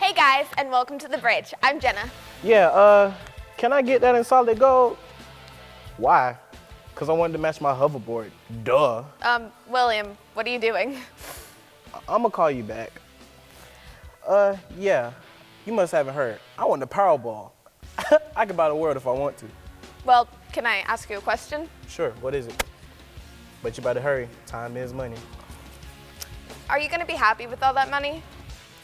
Hey guys, and welcome to The Bridge. I'm Jenna. Yeah, can I get that in solid gold? Why? Because I wanted to match my hoverboard. Duh. William, what are you doing? I'm gonna call you back. Yeah, you must haven't heard. I won the Powerball. I can buy the world if I want to. Well, can I ask you a question? Sure, what is it? But you better hurry, time is money. Are you going to be happy with all that money?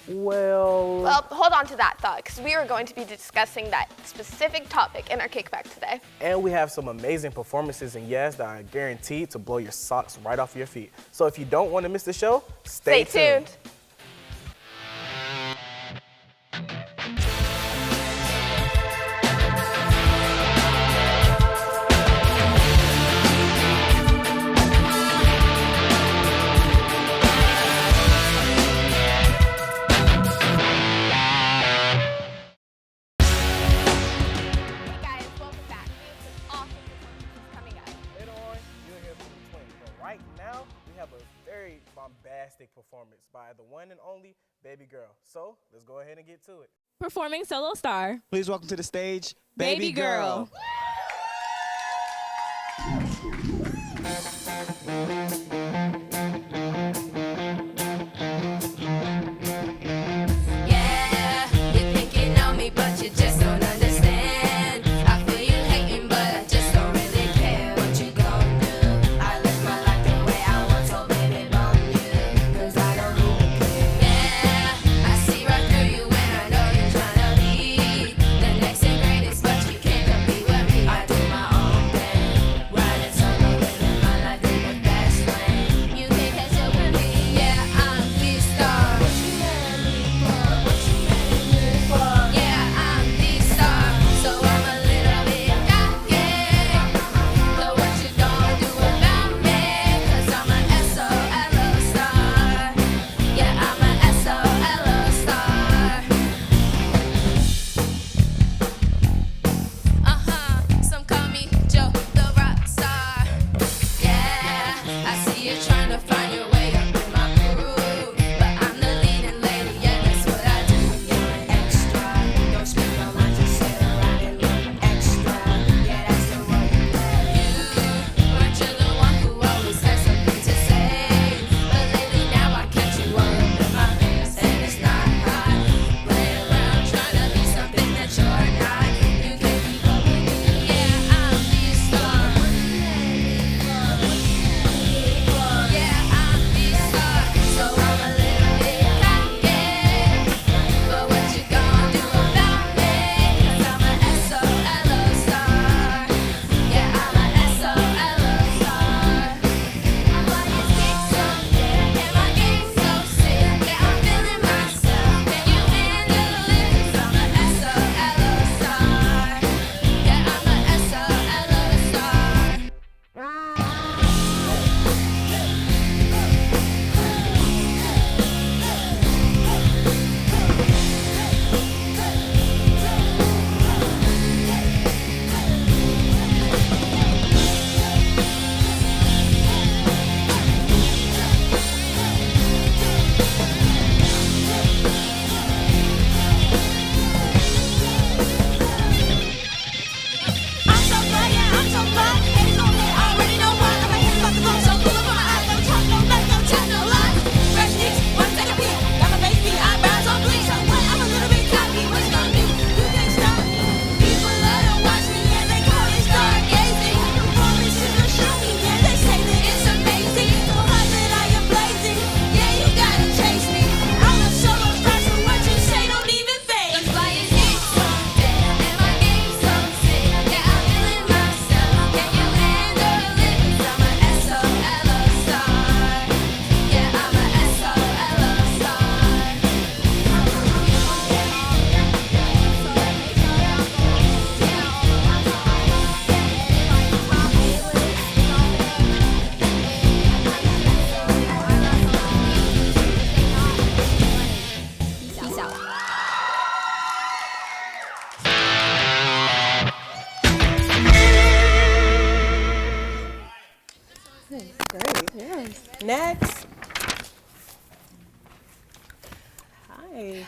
Well, hold on to that thought, because we are going to be discussing that specific topic in our kickback today. and we have some amazing performances and yes that are guaranteed to blow your socks right off your feet. So if you don't want to miss the show, stay tuned. Hey guys, welcome back. We have some awesome performances coming up. Later on, you'll hear from the twins. But right now, we have a very bombastic performance by the one and only Baby Girl. So let's go ahead and get to it. Performing solo star, Please welcome to the stage, Baby Girl. Yeah, you think you know me, but you just don't understand. I feel you hating, but I just don't really care what you gon' do. I live my life the way I want, so baby, bum you, 'cause I don't really care. Yeah, I see right through you and I know you're tryna be the next and greatest, but you can't compete with me. I do my own thing, riding solo, living my life in the fast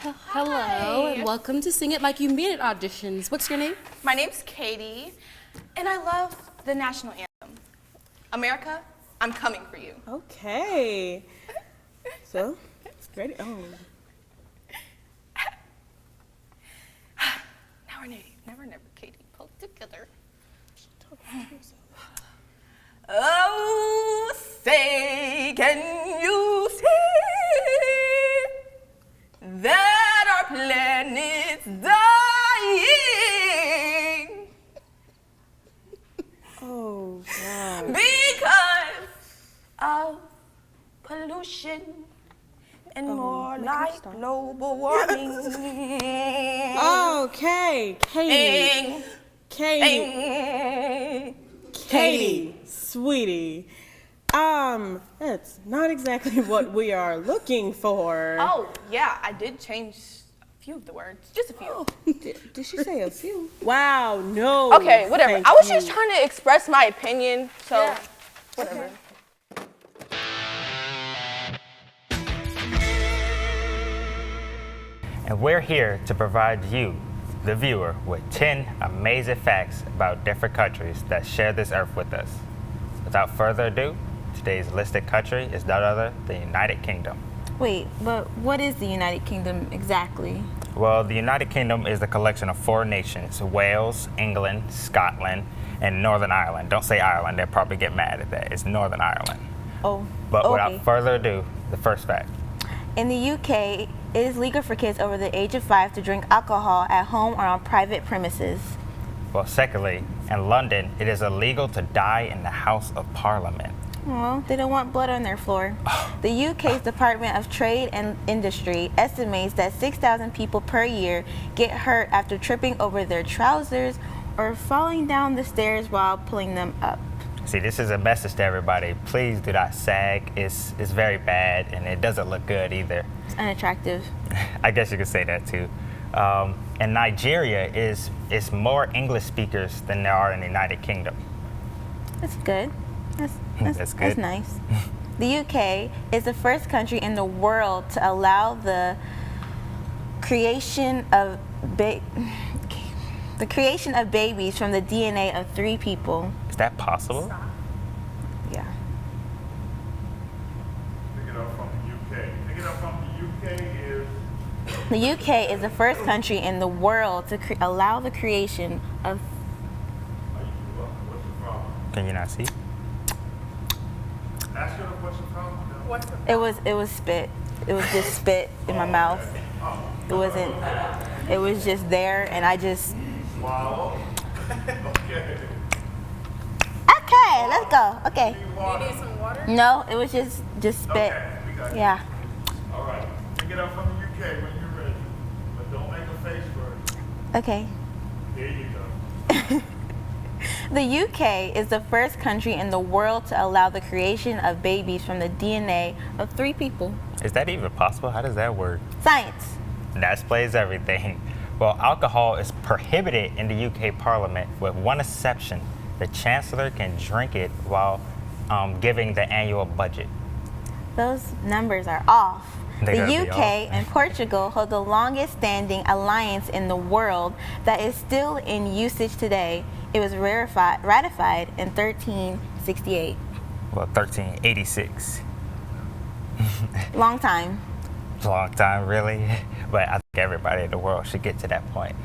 Hello, and welcome to Sing It Like You Mean It auditions. What's your name? My name's Katie, and I love the national anthem. America, I'm coming for you. Okay. So, ready? Oh. Never, Katie, pull it together. Oh, say, can you see that our planet's dying? Oh, God. Because of pollution and more like global warming. Okay, Katie. Katie, sweetie. That's not exactly what we are looking for. Oh, yeah, I did change a few of the words. Just a few. Oh, did she say a few? Wow, no. Okay, whatever. Thank I was you. just trying to express my opinion, so whatever. Okay. And we're here to provide you, the viewer, with 10 amazing facts about different countries that share this earth with us. Without further ado, today's listed country is none other than the United Kingdom. Wait, but what is the United Kingdom exactly? Well, the United Kingdom is a collection of 4 nations: Wales, England, Scotland, and Northern Ireland. Don't say Ireland, they'll probably get mad at that. It's Northern Ireland. Oh, But okay. without further ado, the first fact. In the UK, it is legal for kids over the age of 5 to drink alcohol at home or on private premises. Well, secondly, in London, it is illegal to die in the House of Parliament. Well, they don't want blood on their floor. The UK's Department of Trade and Industry estimates that 6,000 people per year get hurt after tripping over their trousers or falling down the stairs while pulling them up. See, this is a message to everybody. Please do not sag. It's very bad, and it doesn't look good either. It's unattractive. I guess you could say that too. And Nigeria is more English speakers than there are in the United Kingdom. That's good. That's good. That's nice. The UK is the first country in the world to allow the creation of babies from the DNA of 3 people. Is that possible? Yeah. Pick it up from the UK. Pick it up from the UK is. The UK is the first country in the world to allow the creation of. What's the problem? Can you not see? Ask her what's the problem. What's the It was spit. It was just spit in my mouth. It wasn't. It was just there, and I just. swallow? Okay. Okay, let's go. Okay. You need some water? No, it was just spit. Okay, we got it. Yeah. All right. Pick it up from the UK when you're ready. But don't make a face first. Okay. There you go. The UK is the first country in the world to allow the creation of babies from the DNA of 3 people. Is that even possible? How does that work? Science. That explains everything. Well, alcohol is prohibited in the UK Parliament with one exception. The Chancellor can drink it while giving the annual budget. Those numbers are off. They The gotta be UK off. and Portugal hold the longest standing alliance in the world that is still in usage today. It was ratified in 1368. Well, 1386. Long time. It's a long time, really. But I think everybody in the world should get to that point.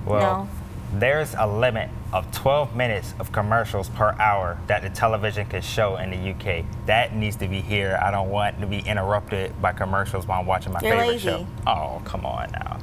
Well, there's a limit of 12 minutes of commercials per hour that the television can show in the UK. That needs to be here. I don't want to be interrupted by commercials while I'm watching my You're favorite lazy. show. Oh, come on now.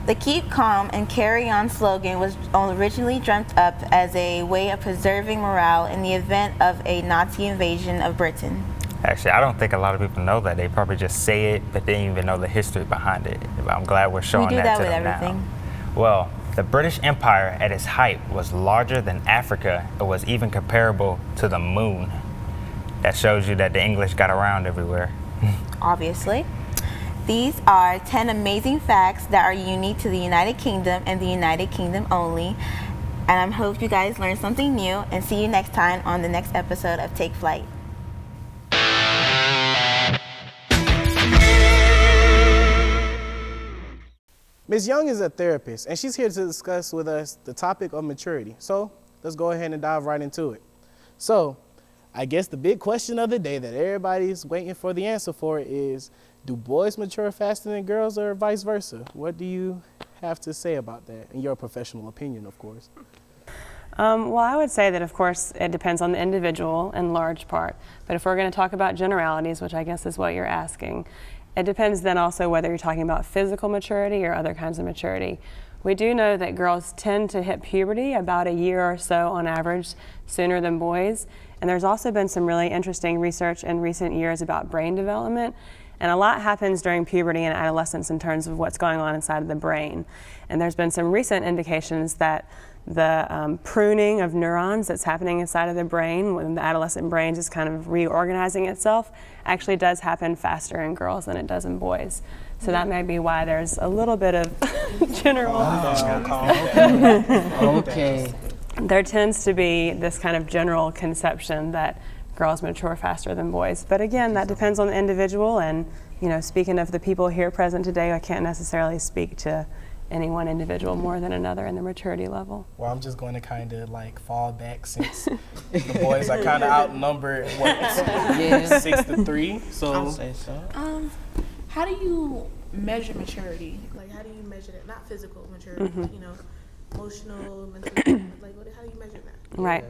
The Keep Calm and Carry On slogan was originally dreamt up as a way of preserving morale in the event of a Nazi invasion of Britain. Actually, I don't think a lot of people know that. They probably just say it, but they didn't even know the history behind it. But I'm glad we're showing We do that that to with them everything. now. Well, the British Empire at its height was larger than Africa. It was even comparable to the moon. That shows you that the English got around everywhere. Obviously. These are 10 amazing facts that are unique to the United Kingdom and the United Kingdom only. And I hope you guys learned something new, and see you next time on the next episode of Take Flight. Ms. Young is a therapist, and she's here to discuss with us the topic of maturity. So let's go ahead and dive right into it. So I guess the big question of the day that everybody's waiting for the answer for is, do boys mature faster than girls or vice versa? What do you have to say about that, in your professional opinion, of course? Well, I would say that, of course, it depends on the individual in large part. But if we're going to talk about generalities, which I guess is what you're asking, it depends then also whether you're talking about physical maturity or other kinds of maturity. We do know that girls tend to hit puberty about a year or so on average sooner than boys. And there's also been some really interesting research in recent years about brain development. And a lot happens during puberty and adolescence in terms of what's going on inside of the brain. And there's been some recent indications that the pruning of neurons that's happening inside of the brain when the adolescent brain is kind of reorganizing itself actually does happen faster in girls than it does in boys. So that may be why there's a little bit of general. Okay. There tends to be this kind of general conception that girls mature faster than boys. But again, that depends on the individual, and speaking of the people here present today, I can't necessarily speak to any one individual more than another in the maturity level. Well, I'm just going to kind of like fall back since the boys are kind of outnumbered, 6-3. So I'll say so. How do you measure maturity? Like, how do you measure that? Not physical maturity, emotional, mental. How do you measure that? Right.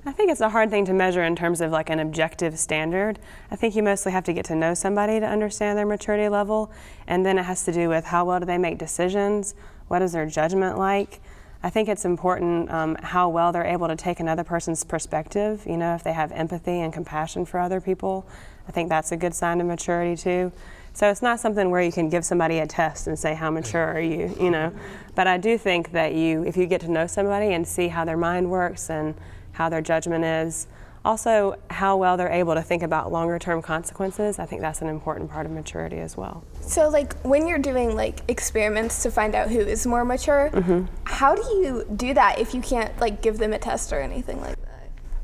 I think it's a hard thing to measure in terms of like an objective standard. I think you mostly have to get to know somebody to understand their maturity level, and then it has to do with how well do they make decisions, what is their judgment like. I think it's important how well they're able to take another person's perspective, if they have empathy and compassion for other people. I think that's a good sign of maturity too. So it's not something where you can give somebody a test and say, how mature are you, But I do think that if you get to know somebody and see how their mind works and how their judgment is, also how well they're able to think about longer term consequences, I think that's an important part of maturity as well. So when you're doing experiments to find out who is more mature, how do you do that if you can't give them a test or anything like that?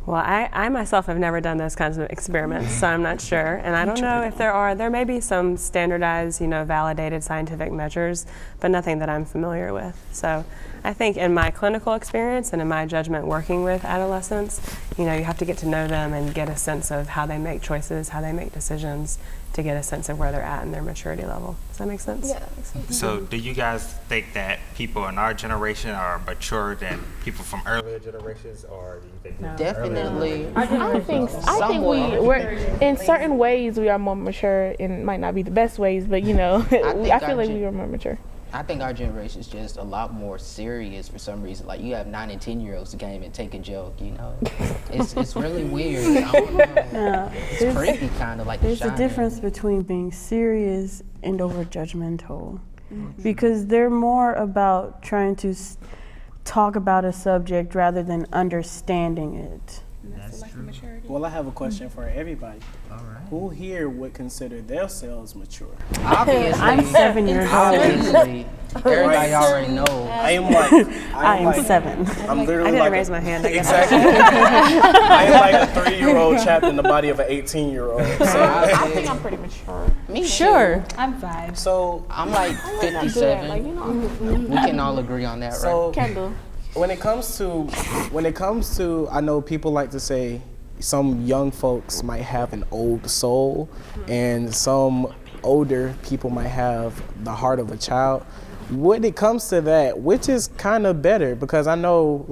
Well, I myself have never done those kinds of experiments, so I'm not sure. And I don't know if there may be some standardized, validated scientific measures, but nothing that I'm familiar with. So I think in my clinical experience and in my judgment working with adolescents, you have to get to know them and get a sense of how they make choices, how they make decisions, to get a sense of where they're at in their maturity level. Does that make sense? Yeah, that makes sense. So do you guys think that people in our generation are mature than people from earlier generations, or do you think No. Definitely. I think we're in certain ways we are more mature, and might not be the best ways, but I feel like we are more mature. I think our generation is just a lot more serious for some reason. Like, you have 9 and 10-year-olds who can't even take a joke, It's really weird. I don't know. It's creepy, kind of like. There's a difference between being serious and over judgmental, because they're more about trying to talk about a subject rather than understanding it. That's true. Well, I have a question for everybody. All right. Who here would consider themselves mature? Obviously. I'm 7 years old. Obviously. Everybody already knows. I'm 7. I'm literally I didn't raise my hand. Exactly. I am like a 3-year-old trapped in the body of an 18-year-old. So I think I'm pretty mature. Me Sure. too. I'm 5. So I'm like 57. We can all agree on that, right? Kendall. When it comes to, I know people like to say some young folks might have an old soul, and some older people might have the heart of a child. When it comes to that, which is kind of better? Because I know,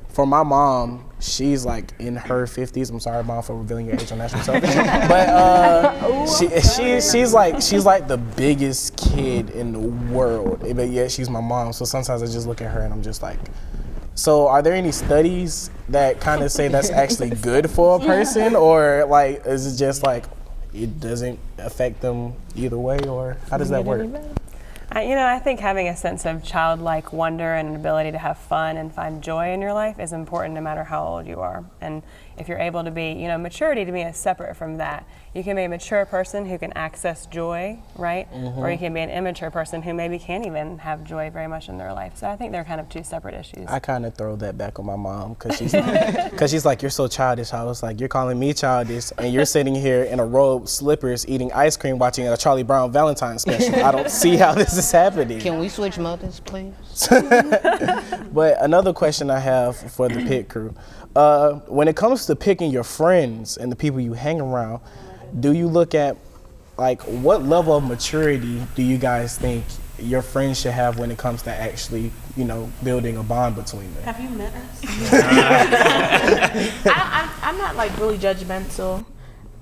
for my mom, she's in her 50s. I'm sorry, Mom, for revealing your age on national television. But she's like the biggest kid in the world. But yet she's my mom. So sometimes I just look at her and I'm just like. So are there any studies that kind of say that's actually good for a person, or is it just it doesn't affect them either way, or how does that work? I think having a sense of childlike wonder and an ability to have fun and find joy in your life is important no matter how old you are. And if you're able to be, maturity to me is separate from that. You can be a mature person who can access joy, right? Or you can be an immature person who maybe can't even have joy very much in their life. So I think they're kind of two separate issues. I kind of throw that back on my mom because she's like, you're so childish. I was like, you're calling me childish and you're sitting here in a robe, slippers, eating ice cream, watching a Charlie Brown Valentine special. I don't see how this is happening. Can we switch mothers, please? But another question I have for the pit crew. When it comes to picking your friends and the people you hang around, do you look at, like, what level of maturity do you guys think your friends should have when it comes to actually, building a bond between them? Have you met us? I'm not like really judgmental.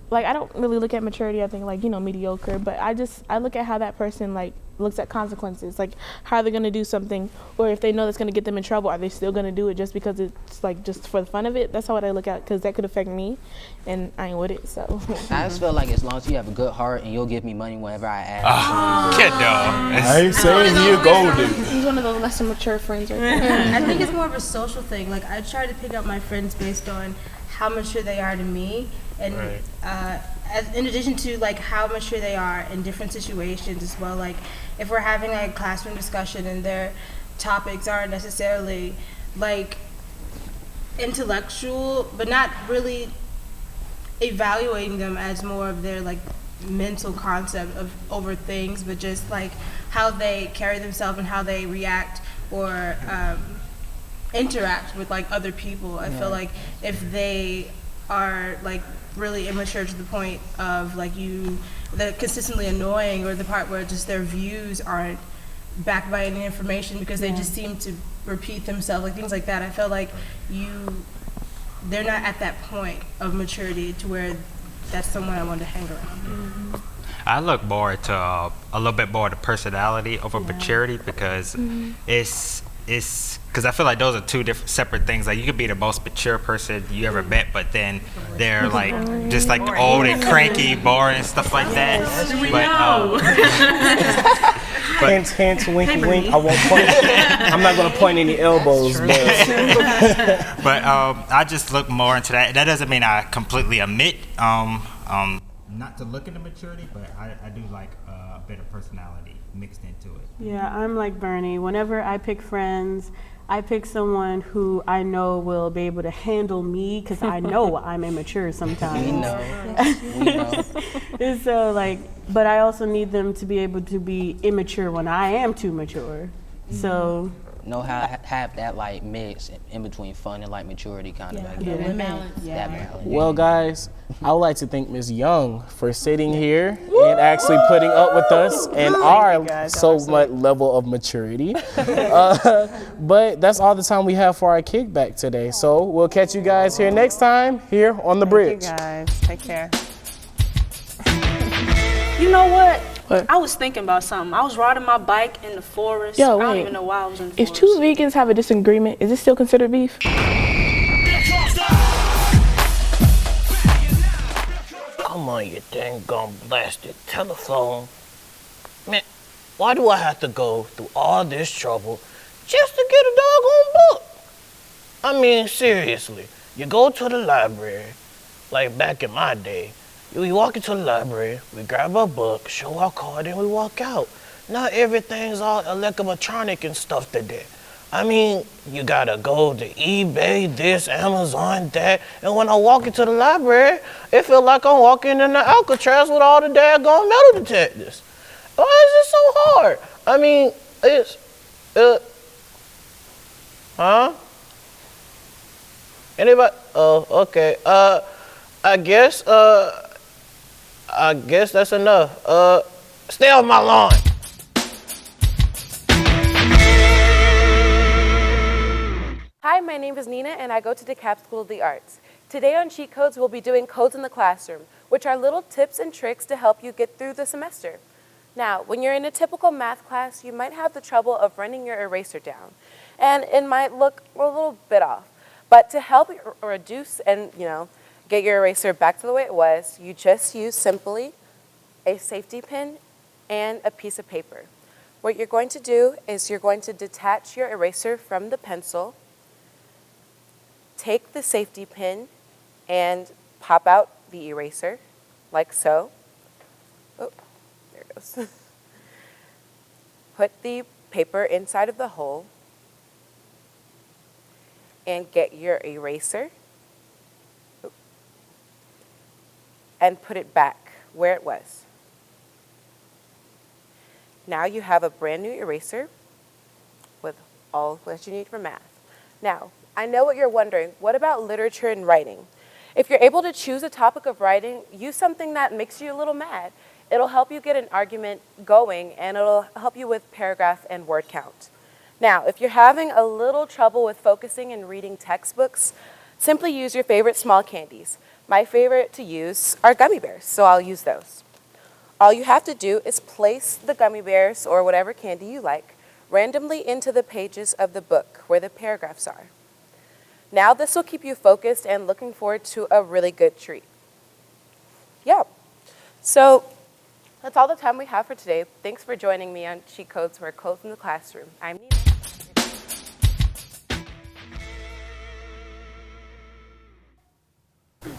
Like, I don't really look at maturity, I think, like, mediocre, but I look at how that person, like, looks at consequences, like how they're going to do something, or if they know that's going to get them in trouble, are they still going to do it just because it's like just for the fun of it? That's how I look at it, because that could affect me, and I ain't with it, so. I just feel like as long as you have a good heart and you'll give me money whenever I ask. Kid dog. I ain't saying you're golden. He's one of those less than mature friends right there. I think it's more of a social thing. Like, I try to pick out my friends based on how mature they are to me, and in addition to like how mature they are in different situations as well. Like, if we're having a classroom discussion and their topics aren't necessarily like intellectual, but not really evaluating them as more of their like mental concept of over things, but just like how they carry themselves and how they react or interact with like other people. I feel like if they are like really immature to the point of like they're consistently annoying, or the part where just their views aren't backed by any information because they just seem to repeat themselves, like things like that. I feel like they're not at that point of maturity to where that's someone I want to hang around. I look more to a little bit more to personality over maturity, because it's because I feel like those are two different separate things. Like, you could be the most mature person you ever met, but then they're like just like old and cranky, boring, stuff like that. But Hint, wink, wink. I won't point. I'm not gonna point any elbows, but I just look more into that. That doesn't mean I completely omit not to look into maturity, but I do like a bit of personality mixed into it. Yeah, I'm like Bernie. Whenever I pick friends, I pick someone who I know will be able to handle me, because I know I'm immature sometimes. We know. And so but I also need them to be able to be immature when I am too mature. So know how to have that like mix in between fun and like maturity kind of like that balance. Well, guys, I would like to thank Ms. Young for sitting here and actually putting up with us and our so much level of maturity. But that's all the time we have for our kickback today. So we'll catch you guys here next time here on The Bridge. Thank you guys. Take care. You know what? I was thinking about something. I was riding my bike in the forest. Yo, I don't wait. even know why I was in the If forest. two vegans have a disagreement, is it still considered beef? Come on, you dang gum blasted telephone. Man, why do I have to go through all this trouble just to get a doggone book? I mean, seriously, you go to the library, like back in my day, we walk into the library, we grab our book, show our card, and we walk out. Not everything's all electronic and stuff today. I mean, you gotta go to eBay, this, Amazon, that, and when I walk into the library, it feels like I'm walking in the Alcatraz with all the daggone metal detectors. Why is it so hard? I mean, it's, Anybody? Oh, okay. I guess that's enough. Stay off my lawn. Hi, my name is Nina, and I go to DeKalb School of the Arts. Today on Cheat Codes, we'll be doing codes in the classroom, which are little tips and tricks to help you get through the semester. Now, when you're in a typical math class, you might have the trouble of running your eraser down, and it might look a little bit off. But to help reduce and, get your eraser back to the way it was, you just use simply a safety pin and a piece of paper. What you're going to do is you're going to detach your eraser from the pencil, take the safety pin, and pop out the eraser, like so. Oh, there it goes. Put the paper inside of the hole and get your eraser and put it back where it was. Now you have a brand new eraser with all that you need for math. Now, I know what you're wondering. What about literature and writing? If you're able to choose a topic of writing, use something that makes you a little mad. It'll help you get an argument going, and it'll help you with paragraph and word count. Now, if you're having a little trouble with focusing and reading textbooks, simply use your favorite small candies. My favorite to use are gummy bears, so I'll use those. All you have to do is place the gummy bears, or whatever candy you like, randomly into the pages of the book where the paragraphs are. Now this will keep you focused and looking forward to a really good treat. Yeah, so that's all the time we have for today. Thanks for joining me on Cheat Codes for Codes in the Classroom. I'm Nina.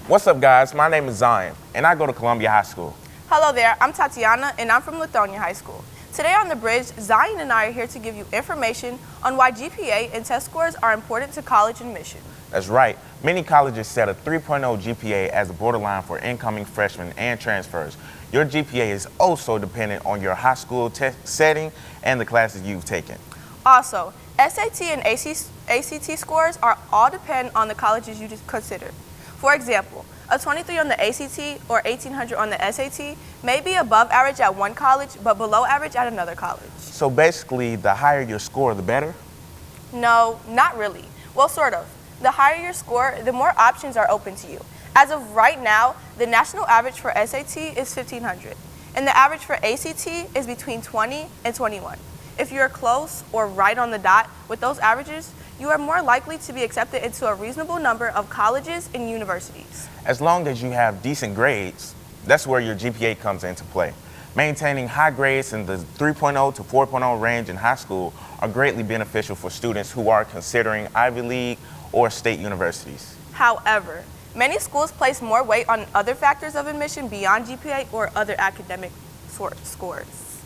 What's up, guys? My name is Zion, and I go to Columbia High School. Hello there, I'm Tatiana, and I'm from Lithonia High School. Today on The Bridge, Zion and I are here to give you information on why GPA and test scores are important to college admission. That's right. Many colleges set a 3.0 GPA as a borderline for incoming freshmen and transfers. Your GPA is also dependent on your high school test setting and the classes you've taken. Also, SAT and ACT scores are all depend on the colleges you just considered. For example, a 23 on the ACT or 1800 on the SAT may be above average at one college, but below average at another college. So basically, the higher your score, the better? No, not really. Well, sort of. The higher your score, the more options are open to you. As of right now, the national average for SAT is 1500, and the average for ACT is between 20 and 21. If you're close or right on the dot with those averages, you are more likely to be accepted into a reasonable number of colleges and universities. As long as you have decent grades, that's where your GPA comes into play. Maintaining high grades in the 3.0 to 4.0 range in high school are greatly beneficial for students who are considering Ivy League or state universities. However, many schools place more weight on other factors of admission beyond GPA or other academic scores.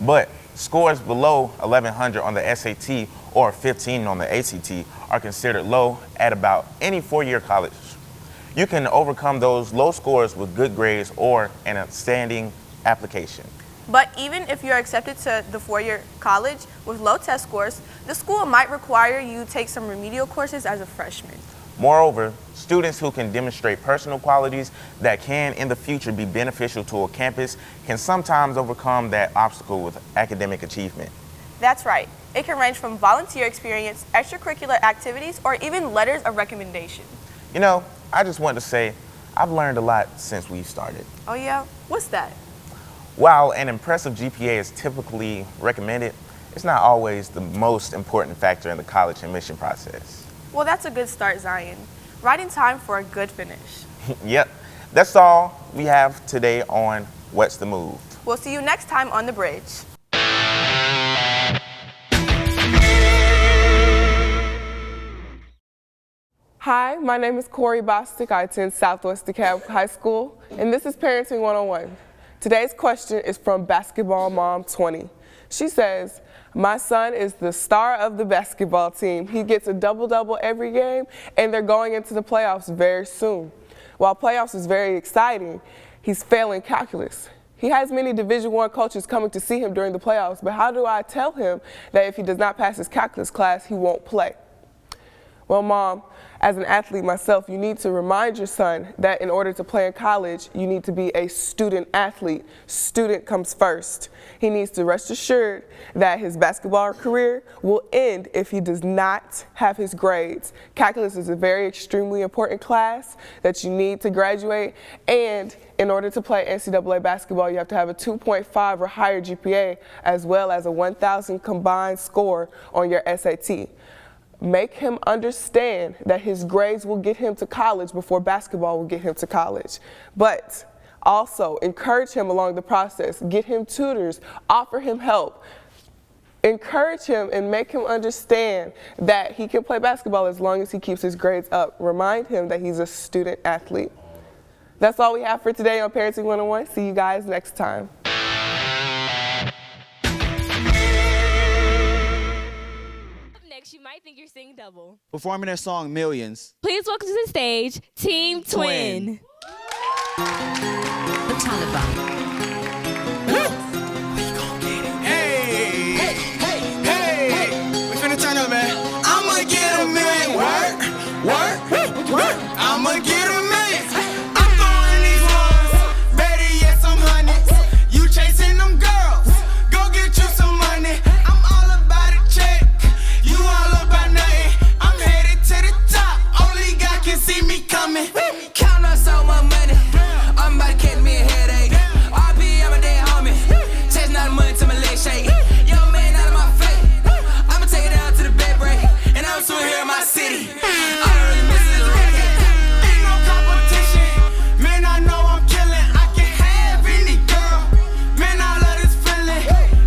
But scores below 1100 on the SAT or 15 on the ACT are considered low at about any four-year college. You can overcome those low scores with good grades or an outstanding application. But even if you're accepted to the four-year college with low test scores, the school might require you to take some remedial courses as a freshman. Moreover, students who can demonstrate personal qualities that can in the future be beneficial to a campus can sometimes overcome that obstacle with academic achievement. That's right. It can range from volunteer experience, extracurricular activities, or even letters of recommendation. You know, I just wanted to say I've learned a lot since we started. Oh yeah? What's that? While an impressive GPA is typically recommended, it's not always the most important factor in the college admission process. Well, that's a good start, Zion. Right in time for a good finish. Yep, that's all we have today on What's the Move. We'll see you next time on The Bridge. Hi, my name is Corey Bostic. I attend Southwest DeKalb High School, and this is Parenting 101. Today's question is from Basketball Mom 20. She says, my son is the star of the basketball team. He gets a double-double every game, and they're going into the playoffs very soon. While playoffs is very exciting, he's failing calculus. He has many Division I coaches coming to see him during the playoffs, but how do I tell him that if he does not pass his calculus class, he won't play? Well, Mom, as an athlete myself, you need to remind your son that in order to play in college, you need to be a student athlete. Student comes first. He needs to rest assured that his basketball career will end if he does not have his grades. Calculus is a very extremely important class that you need to graduate, and in order to play NCAA basketball, you have to have a 2.5 or higher GPA, as well as a 1,000 combined score on your SAT. Make him understand that his grades will get him to college before basketball will get him to college. But also encourage him along the process, get him tutors, offer him help. Encourage him and make him understand that he can play basketball as long as he keeps his grades up. Remind him that he's a student athlete. That's all we have for today on Parenting 101. See you guys next time. Next, you might think you're singing double. Performing their song Millions. Please welcome to the stage, Team Twin. The Taliban. We finna turn up, man. I'ma get a million. Work. I'ma get a million. I'm throwing these ones. Better yet, some hundreds. You chasing them girls. Go get you some money. I'm all about a check. You all about nothing. I'm headed to the top. Only God can see me coming. Count up so much money. I'm about to catch me a headache. RP, I'm a dead homie. Chasing all the money till my legs shake. Young man out of my face. I'ma take it down to the bed break. And I'm still here in my city. I don't really miss it. Ain't no competition. Man, I know I'm killing. I can have any girl. Man, I love this feeling.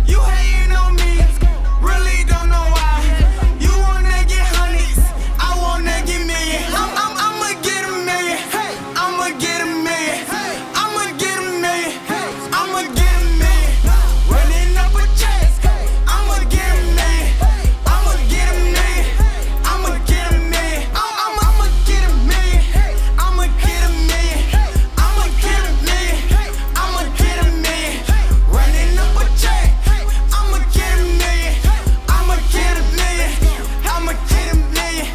You hating on me. Really don't know why. You wanna get hundreds. I wanna get millions. I'ma get a million. I'ma get a million. I'ma get a million. I'ma get a million. Running up a check. I'ma get a million. I'ma get a million. I'ma get a million. I'ma get a million. I'ma get a million. I'ma get a million. I'ma get a million. Running up a check. I'ma get a million. I'ma get a million. I'ma get a million.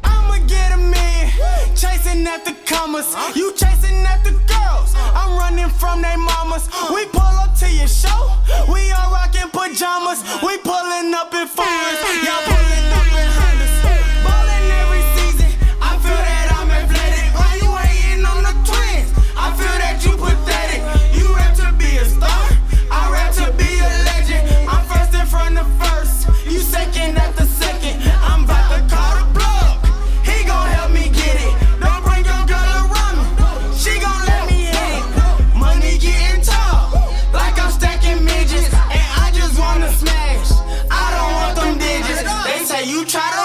I'ma get a million. Chasing after commas. You chasing after girls. I'm running from they mamas. We pull up to your show. We all rockin' pajamas. We pulling up in foreigns. Y'all pulling up in Hondas. Ballin' every season. I feel that I'm athletic. Why you hating on the Twins? I feel that you pathetic. You rap to be a star. I rap to be a legend. I'm first in front of first. You second after second. I'm about to call the plug. He gon' help me get it. Don't bring your girl around me. She gon' let me hit it. Money getting tall. Like I'm stacking midgets. And I just wanna smash. I don't want them digits. They say you try to